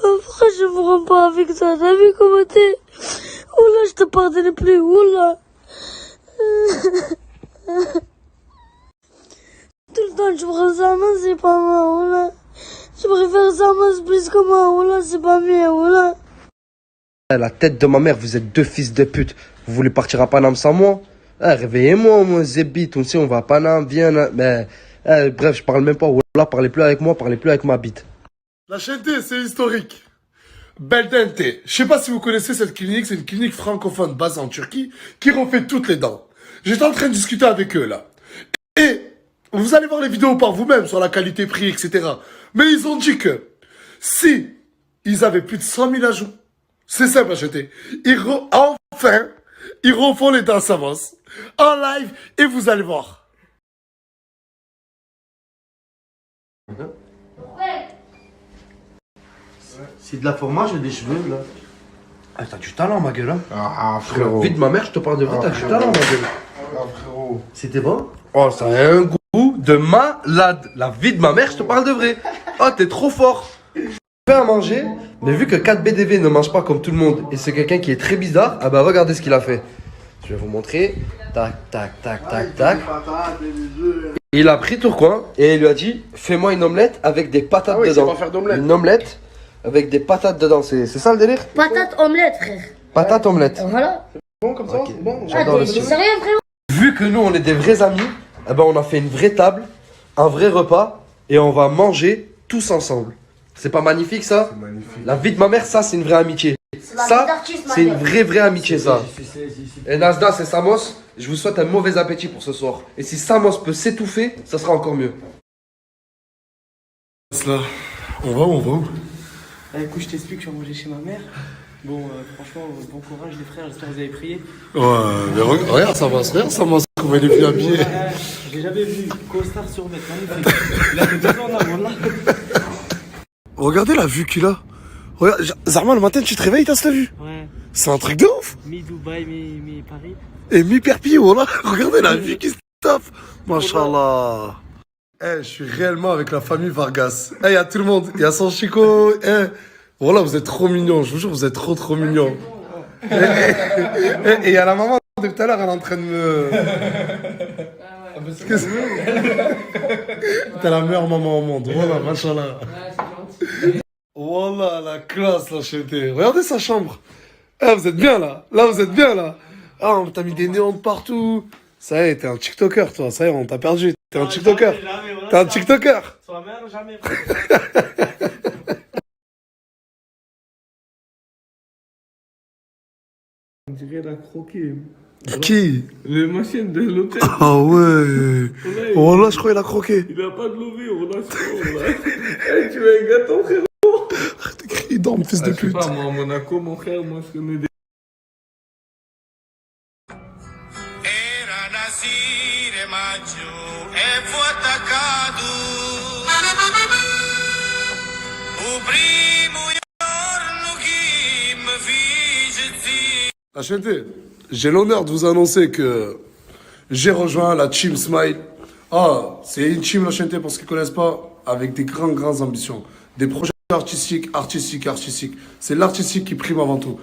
Pourquoi je me rends pas avec toi? T'as vu comment t'es? Oula, je te pardonne plus. Oula. Tout le temps, tu prends sa main, c'est pas moi. Oula. Je préfère sa main plus que moi. Oula, c'est pas mieux. Oula. La tête de ma mère, vous êtes deux fils de pute. Vous voulez partir à Paname sans moi? Réveillez-moi, moi, Zébit. On sait, on va à Paname, viens. Mais, bref, je parle même pas. Voilà, parlez plus avec moi, parlez plus avec ma bite. La Chente, c'est historique. Beldente. Je sais pas si vous connaissez cette clinique, c'est une clinique francophone basée en Turquie qui refait toutes les dents. J'étais en train de discuter avec eux là. Et vous allez voir les vidéos par vous-même sur la qualité-prix, etc. Mais ils ont dit que si ils avaient plus de 100 000 ajouts, c'est simple à jeter. Enfin, ils refont les dents Samos en live et vous allez voir. C'est de la fromage et des cheveux, là. Ah, t'as du talent, ma gueule, hein. Ah, frérot. Vite, ma mère, je te parle de vrai, t'as du talent, ma gueule. Ah, frérot. C'était bon? Oh, ça a un goût de malade. La vie de ma mère, je te parle de vrai. Oh, t'es trop fort. Fais à manger, mais vu que 4BDV ne mange pas comme tout le monde et c'est quelqu'un qui est très bizarre, ah bah regardez ce qu'il a fait. Je vais vous montrer. Tac, tac, tac, tac, tac. Il a pris Tourcoing et il lui a dit fais-moi une omelette avec des patates dedans. Pas faire d'omelette. Une omelette avec des patates dedans. C'est ça le délire? Patate omelette, frère. Patate omelette. Voilà. Bon, comme ça, Ok. c'est bon. J'adore le T'es style. sérieux, frérot? Vu que nous on est des vrais amis, eh ben on a fait une vraie table, un vrai repas et on va manger tous ensemble. C'est pas magnifique ça? C'est magnifique. La vie de ma mère, ça c'est une vraie amitié. la Ça vie d'artiste, ma c'est une mère. vraie amitié ça. Et Nasda c'est Samos, je vous souhaite un mauvais appétit pour ce soir. Et si Samos peut s'étouffer, ça sera encore mieux. Là, on va où? Écoute, je t'explique, je suis mangé chez ma mère. Bon, franchement, bon courage les frères, j'espère que vous avez prié. Ouais, mais regarde, ça va, comment il est bien habillé. J'ai jamais vu costard sur mec, magnifique. Il a fait 2 ans là, voilà. Regardez la vue qu'il a. Regarde, Zarma, le matin, tu te réveilles, t'as cette vue. Ouais, C'est un truc de ouf. mi-Dubaï, mi-Paris. Et mi-Perpignan, voilà. Regardez la vue qui se tape. Machallah. Eh, je suis réellement avec la famille Vargas. Eh, y a tout le monde. Y a son Chico. Eh, voilà, vous êtes trop mignons. Je vous jure, vous êtes trop mignons. Et y a la maman de tout à l'heure, elle est en train de me... Qu'est-ce que t'es la meilleure maman au monde. Voilà, machallah. Voilà, la classe, la chérie. Regardez sa chambre. Eh, vous êtes bien là. Là, vous êtes bien là. Ah, on t'a mis des néons de partout. Ça y est, t'es un TikToker, toi. Ça y est, on t'a perdu. T'es un TikToker. T'es un TikToker. Sur la mer, jamais. On dirait la croquer. Qui? Le machine de l'hôtel. Ah ouais. Oh là, je crois qu'il a croqué. Il a pas de lové, on l'a sur là. Hey, tu es un gâteau, frérot. Arrête de crier, dorme, fils de Je sais pute. pas, moi, à Monaco, mon frère, moi, je connais des. Era Nasire maggio e fu attaccato. O primo giorno che mi fece zitto. La chérie, j'ai l'honneur de vous annoncer que j'ai rejoint la Team Smile. Ah, c'est une team, la chérie, pour ceux qui ne connaissent pas, avec des grandes ambitions. Des projets artistiques. C'est l'artistique qui prime avant tout.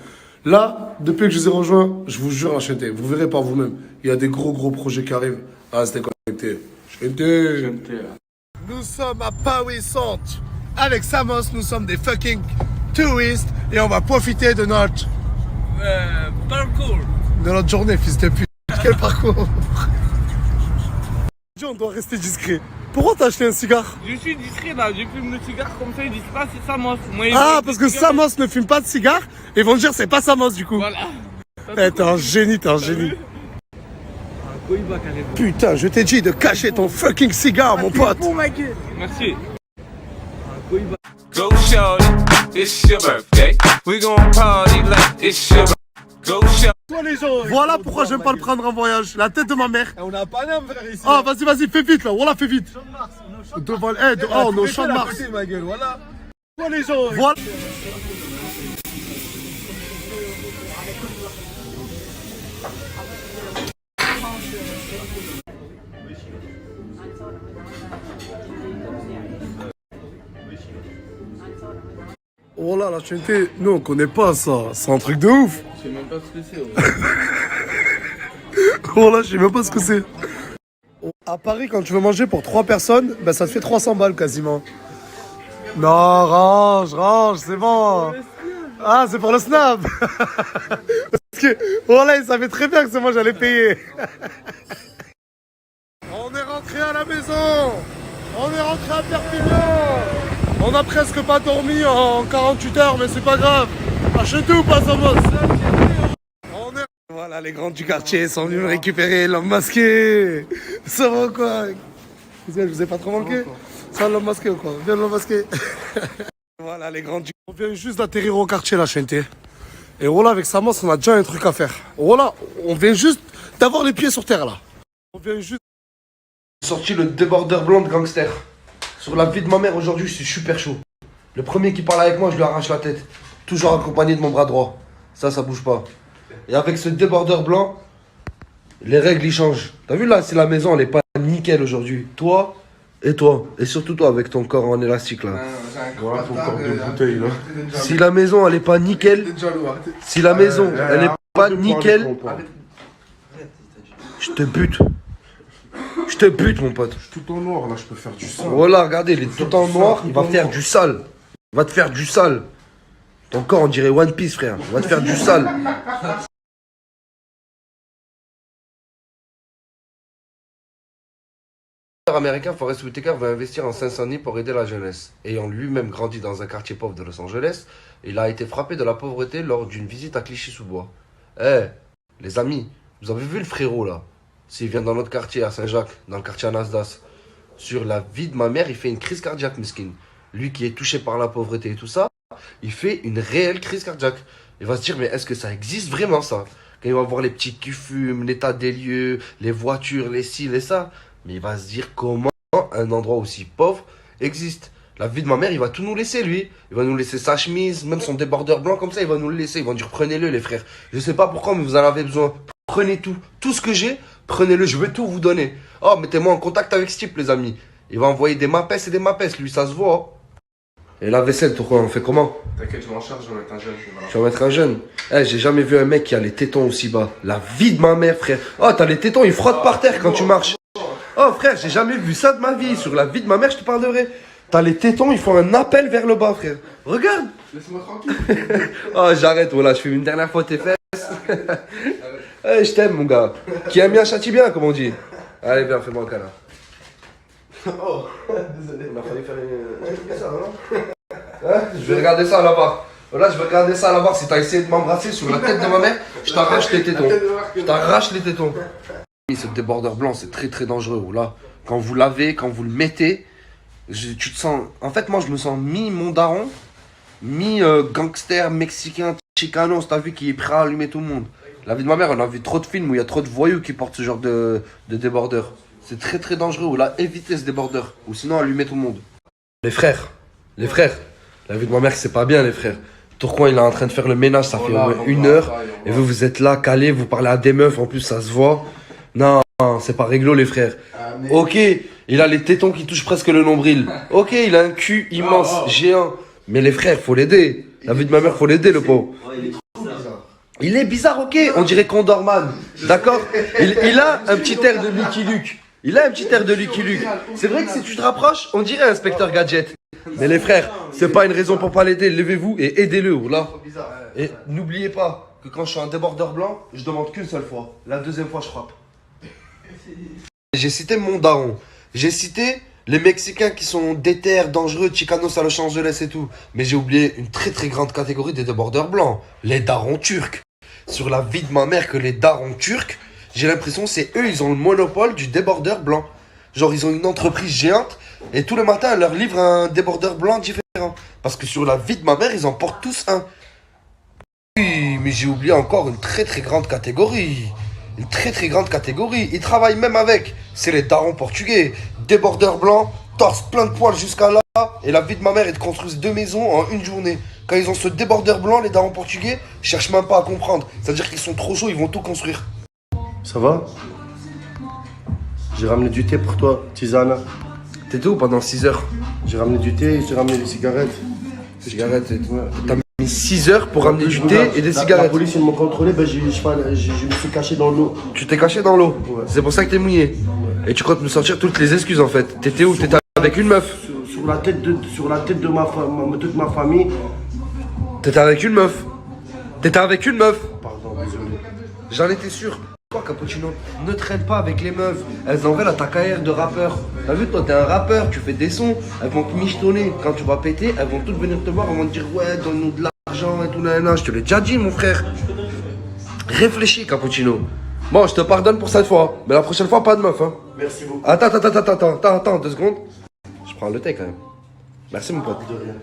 Là, depuis que je les ai rejoints, je vous jure, la chérie, vous verrez par vous-même. Il y a des gros projets qui arrivent. Ah, restez connectés. Chérie. Nous sommes à Paris Centre. Avec Samos, nous sommes des fucking touristes et on va profiter de notre Parcours. de notre journée, fils de pute. Quel parcours. On doit rester discret. Pourquoi t'as acheté un cigare? Je suis discret là, je fume le cigare comme ça, ils disent pas c'est Samos. Moi, Ah, parce que Samos ne fume pas de cigare, et vont dire c'est pas Samos du coup. Voilà. Eh, t'es un génie, Un Cohiba carrément. Putain, je t'ai dit de cacher ton fucking cigare, mon pote. Merci. Un Cohiba. Go shorty, it's your birthday. We gon' party like it's your birthday. Go shorty. Voilà pourquoi j'aime pas le prendre en voyage. La tête de ma mère. On a pas d'âme, frère, ici. Ah, vas-y, fais vite là. Voilà, fais vite. Devant, on est au champ de Mars. Ma gueule, voilà. Voilà. Oh là, la chaîneté, nous on connaît pas ça. C'est un truc de ouf. Je sais même pas ce que c'est. Oh là, je sais même pas ce que c'est. À Paris, quand tu veux manger pour 3 personnes, ben ça te fait 300 balles quasiment. Non, range, c'est bon. Ah, c'est pour le snap. Parce que, voilà, il savait très bien que c'est moi j'allais payer. On est rentré à la maison. On est rentré à Perpignan. On a presque pas dormi en 48 heures, mais c'est pas grave. Achetez ou pas, Samos? On est... Voilà, les grands du quartier sont venus me récupérer l'homme masqué. Ça va quoi? Je vous ai pas trop manqué? Ça, l'homme masqué ou quoi? Viens l'homme masqué. Voilà, les grands du... On vient juste d'atterrir au quartier, la chaîneté. Et voilà, avec Samos, on a déjà un truc à faire. Voilà, on vient juste d'avoir les pieds sur terre, là. On vient juste... Sorti le débordeur blanc de gangster. Sur la vie de ma mère aujourd'hui, je suis super chaud. Le premier qui parle avec moi, je lui arrache la tête. Toujours accompagné de mon bras droit. Ça bouge pas. Et avec ce débordeur blanc, les règles ils changent. T'as vu là, si la maison elle est pas nickel aujourd'hui. Toi. Et surtout toi avec ton corps en élastique là. Voilà ton corps de bouteille là. Si la maison elle est pas nickel. Si la maison elle est pas nickel. Je te bute. Je te bute mon pote. Je suis tout en noir là, je peux faire du sang. Voilà, regardez, il est tout en noir, il va faire du sale. Il va te faire du sale. Ton corps on dirait One Piece frère. Il va te faire du sale. Américain Forest Whitaker veut investir en Seine-Saint-Denis pour aider la jeunesse. Ayant lui-même grandi dans un quartier pauvre de Los Angeles, il a été frappé de la pauvreté lors d'une visite à Clichy-sous-Bois. Eh, les amis, vous avez vu le frérot là? S'il vient dans notre quartier à Saint-Jacques, dans le quartier Anasdas, sur la vie de ma mère, il fait une crise cardiaque, miskin. Lui qui est touché par la pauvreté et tout ça, il fait une réelle crise cardiaque. Il va se dire, mais est-ce que ça existe vraiment ça? Quand il va voir les petites qui fument, l'état des lieux, les voitures, les ci, les ça. Mais il va se dire comment un endroit aussi pauvre existe. La vie de ma mère, il va tout nous laisser, lui. Il va nous laisser sa chemise, même son débardeur blanc comme ça, il va nous le laisser. Il va dire, prenez-le, les frères. Je sais pas pourquoi, mais vous en avez besoin. Prenez tout. Tout ce que j'ai, prenez-le. Je vais tout vous donner. Oh, mettez-moi en contact avec ce type, les amis. Il va envoyer des mapes et des mapes. Lui, ça se voit. Et la vaisselle, pourquoi on fait comment? T'inquiète, je m'en charge, je vais mettre un jeune. Tu vas mettre un jeune. Eh, j'ai jamais vu un mec qui a les tétons aussi bas. La vie de ma mère, frère. Oh, t'as les tétons, ils frottent par terre quand tu marches. Oh frère, j'ai jamais vu ça de ma vie. Sur la vie de ma mère, je te parle de vrai. T'as les tétons, ils font un appel vers le bas, frère. Regarde. Laisse-moi tranquille. Oh, j'arrête, voilà, je fais une dernière fois tes fesses. Eh, je t'aime, mon gars. Qui aime bien, châtie bien, comme on dit. Allez, viens, fais-moi un câlin. Oh, désolé. Il m'a fallu faire une... ça, non? Hein? Je vais regarder ça là-bas. Voilà, je vais regarder ça là-bas. Si t'as essayé de m'embrasser sur la tête de ma mère, je t'arrache les tétons. Je t'arrache les tétons. Ce débordeur blanc, c'est très très dangereux. Là, quand vous lavez, quand vous le mettez, tu te sens... En fait, moi, je me sens mi-mondaron, mi-gangster mexicain, chicanos, t'as vu, qui est prêt à allumer tout le monde. La vie de ma mère, on a vu trop de films où il y a trop de voyous qui portent ce genre de débordeur. C'est très très dangereux. Là, évitez ce débordeur, ou sinon allumer tout le monde. Les frères, la vie de ma mère, c'est pas bien, les frères. Tourcoing, il est en train de faire le ménage, ça fait au moins 1 heure. Et vous êtes là, calés, vous parlez à des meufs, en plus, ça se voit. Non, c'est pas réglo, les frères. Ok, il a les tétons qui touchent presque le nombril. Ok, il a un cul immense, géant. Mais les frères, faut l'aider. La vie de ma mère, faut l'aider, le pauvre. Il est bizarre, ok. On dirait Condorman. D'accord, il a un petit air de Lucky Luke. C'est vrai que si tu te rapproches, on dirait Inspecteur Gadget. Mais les frères, c'est pas une raison pour pas l'aider. Levez-vous et aidez-le, là. Et n'oubliez pas que quand je suis un débordeur blanc, je demande qu'une seule fois. La deuxième fois, je frappe. J'ai cité mon daron. J'ai cité les Mexicains qui sont déter, dangereux, chicanos à Los Angeles et tout. Mais j'ai oublié une très très grande catégorie des débordeurs blancs. Les darons turcs. Sur la vie de ma mère que les darons turcs, j'ai l'impression c'est eux, ils ont le monopole du débordeur blanc. Genre ils ont une entreprise géante et tous les matins, elle leur livre un débordeur blanc différent. Parce que sur la vie de ma mère, ils en portent tous un. Oui, mais j'ai oublié encore une très très grande catégorie. Une très très grande catégorie. Ils travaillent même avec. C'est les darons portugais. Débordeur blanc, torse plein de poils jusqu'à là. Et la vie de ma mère, ils te construisent 2 maisons en une journée. Quand ils ont ce débordeur blanc, les darons portugais, ils cherchent même pas à comprendre. C'est-à-dire qu'ils sont trop chauds, ils vont tout construire. Ça va? J'ai ramené du thé pour toi, tisane. T'étais où pendant 6 heures? J'ai ramené du thé, j'ai ramené des cigarettes. Cigarette, t'as mis 6 heures pour ramener du thé et des La cigarettes. police, ils m'ont contrôlé, ben, je me suis caché dans l'eau. Tu t'es caché dans l'eau. Ouais. C'est pour ça que t'es mouillé. Et tu comptes me sortir toutes les excuses en fait. T'étais où? T'étais avec une meuf. Sur la tête de toute ma famille. T'étais avec une meuf. T'étais avec une meuf. Pardon, désolé. J'en étais sûr. Toi, Cappuccino, ne traîne pas avec les meufs. Elles en veulent à ta carrière de rappeur. T'as vu, toi, t'es un rappeur, tu fais des sons. Elles vont te michetonner. Quand tu vas péter, elles vont toutes venir te voir. Elles vont te dire, ouais, donne-nous de l'argent et tout, nanana. Je te l'ai déjà dit, mon frère. Réfléchis, Cappuccino. Bon, je te pardonne pour cette fois. Mais la prochaine fois, pas de meuf, hein. Merci beaucoup. Attends, 2 secondes. Je prends le thé quand même. Merci, mon pote. De rien.